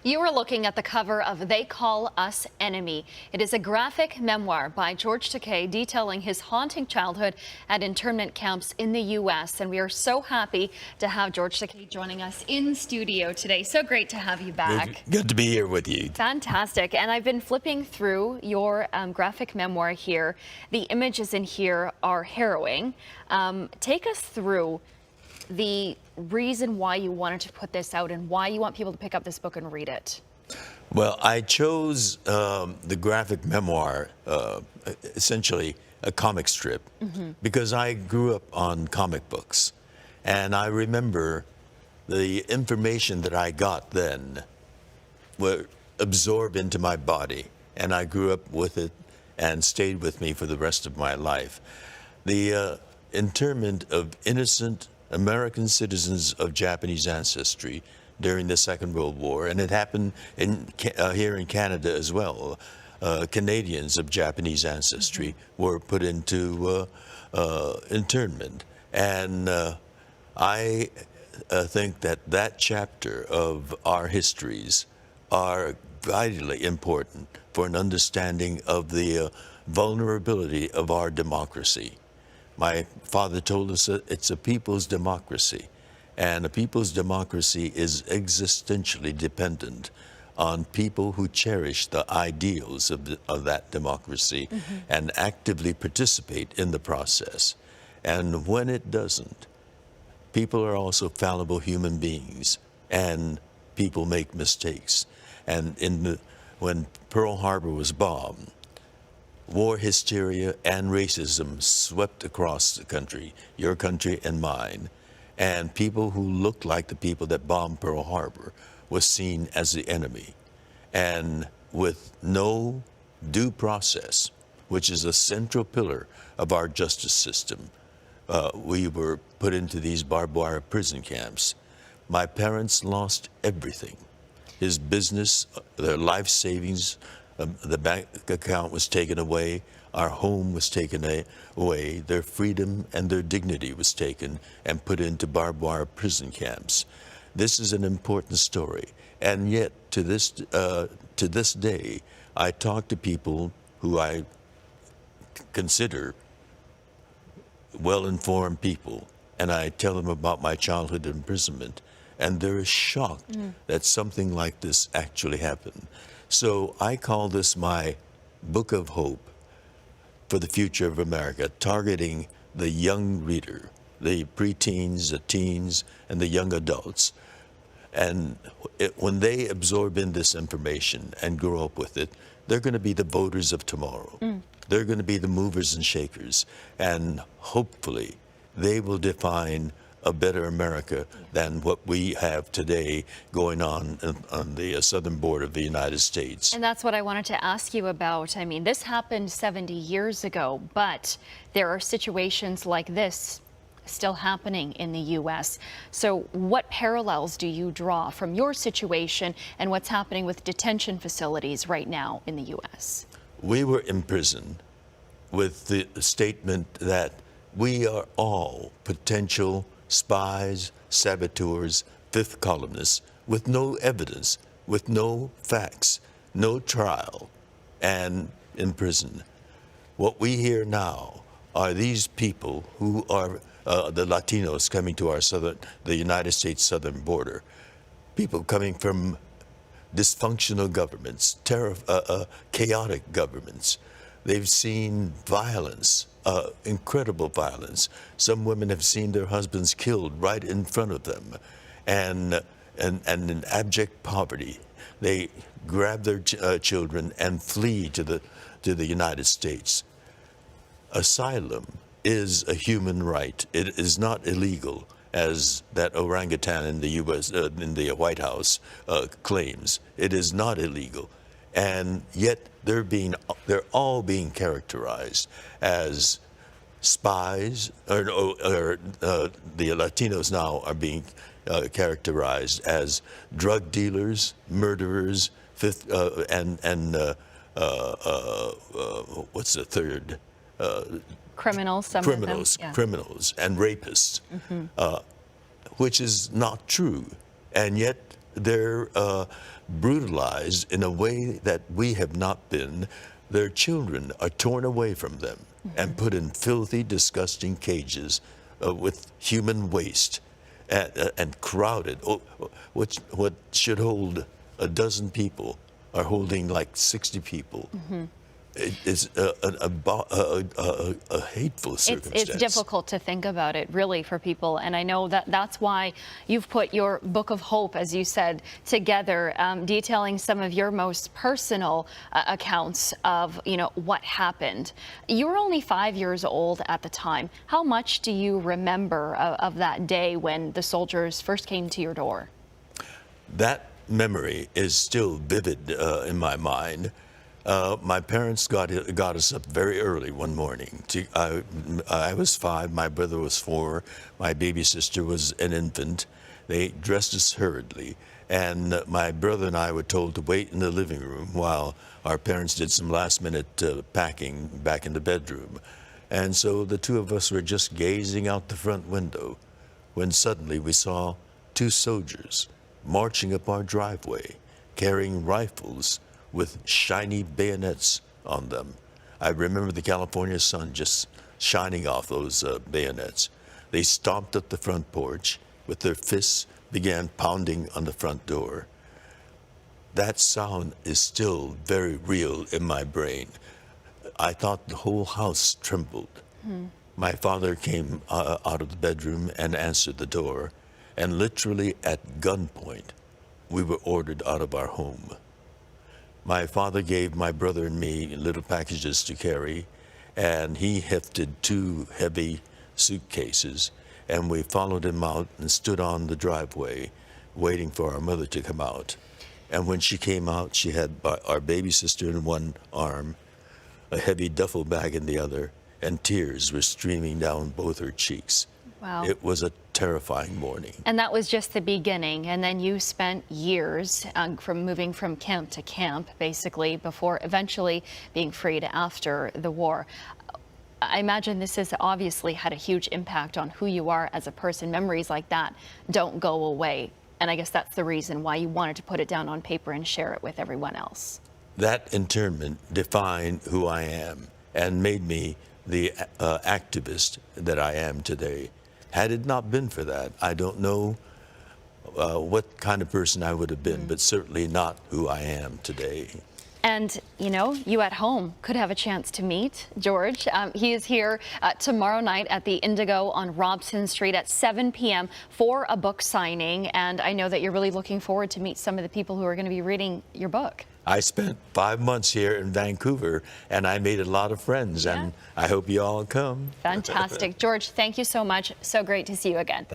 You are looking at the cover of They Call Us Enemy. It is a graphic memoir by George Takei detailing his haunting childhood at internment camps in the U.S. And we are so happy to have George Takei joining us in studio today. So great to have you back. Good to be here with you. Fantastic. And I've been flipping through your graphic memoir here. The images in here are harrowing. Take us through the reason why you wanted to put this out and why you want people to pick up this book and read it. Well, I chose the graphic memoir, essentially a comic strip, because I grew up on comic books. And I remember the information that I got then were absorbed into my body. And I grew up with it and stayed with me for the rest of my life. The internment of innocent American citizens of Japanese ancestry during the Second World War, and it happened here in Canada as well. Canadians of Japanese ancestry were put into internment, and I think that chapter of our histories are vitally important for an understanding of the vulnerability of our democracy. My father told us that it's a people's democracy, and a people's democracy is existentially dependent on people who cherish the ideals of that democracy and actively participate in the process. And when it doesn't, people are also fallible human beings, and people make mistakes. And when Pearl Harbor was bombed, war hysteria and racism swept across the country, your country and mine, and people who looked like the people that bombed Pearl Harbor was seen as the enemy. And with no due process, which is a central pillar of our justice system, we were put into these barbed wire prison camps. My parents lost everything. His business, their life savings, the bank account was taken away, our home was taken away, their freedom and their dignity was taken and put into barbed wire prison camps. This is an important story, and yet to this day, I talk to people who I consider well-informed people, and I tell them about my childhood imprisonment, and they're shocked that something like this actually happened. So I call this my book of hope for the future of America, targeting the young reader, the preteens, the teens, and the young adults. And when they absorb in this information and grow up with it, they're going to be the voters of tomorrow. They're going to be the movers and shakers. And hopefully they will define a better America than what we have today going on the southern border of the United States. And that's what I wanted to ask you about. I mean, this happened 70 years ago, but there are situations like this still happening in the U.S. So what parallels do you draw from your situation and what's happening with detention facilities right now in the U.S.? We were imprisoned with the statement that we are all potential spies, saboteurs, fifth columnists, with no evidence, with no facts, no trial, and in prison. What we hear now are these people who are the Latinos coming to the United States southern border, people coming from dysfunctional governments, chaotic governments. They've seen violence, incredible violence. Some women have seen their husbands killed right in front of them, and in abject poverty, they grab their children and flee to the United States. Asylum is a human right. It is not illegal, as that orangutan in the U.S. In the White House claims. It is not illegal. And yet they're all being characterized as spies, or the Latinos now are being characterized as drug dealers, murderers, and what's the third? Criminals, Criminals and rapists, which is not true. And yet they're brutalized in a way that we have not been. Their children are torn away from them and put in filthy, disgusting cages with human waste and crowded. What should hold a dozen people are holding like 60 people. It is a hateful circumstance. It's difficult to think about it, really, for people. And I know that that's why you've put your book of hope, as you said, together, detailing some of your most personal accounts of, what happened. You were only 5 years old at the time. How much do you remember of that day when the soldiers first came to your door? That memory is still vivid in my mind. My parents got us up very early one morning. I was 5, my brother was 4, my baby sister was an infant. They dressed us hurriedly, and my brother and I were told to wait in the living room while our parents did some last-minute packing back in the bedroom. And so the two of us were just gazing out the front window when suddenly we saw 2 soldiers marching up our driveway, carrying rifles with shiny bayonets on them. I remember the California sun just shining off those bayonets. They stomped up the front porch with their fists, began pounding on the front door. That sound is still very real in my brain. I thought the whole house trembled. My father came out of the bedroom and answered the door, and literally at gunpoint, we were ordered out of our home. My father gave my brother and me little packages to carry, and he hefted 2 heavy suitcases, and we followed him out and stood on the driveway waiting for our mother to come out. And when she came out, she had our baby sister in one arm, a heavy duffel bag in the other, and tears were streaming down both her cheeks. Wow. It was a terrifying morning. And that was just the beginning. And then you spent years from moving from camp to camp, basically, before eventually being freed after the war. I imagine this has obviously had a huge impact on who you are as a person. Memories like that don't go away. And I guess that's the reason why you wanted to put it down on paper and share it with everyone else. That internment defined who I am and made me the activist that I am today. Had it not been for that, I don't know what kind of person I would have been, but certainly not who I am today. And, you at home could have a chance to meet George. He is here tomorrow night at the Indigo on Robson Street at 7 p.m. for a book signing. And I know that you're really looking forward to meet some of the people who are going to be reading your book. I spent 5 months here in Vancouver, and I made a lot of friends, and I hope you all come. Fantastic. George, thank you so much. So great to see you again.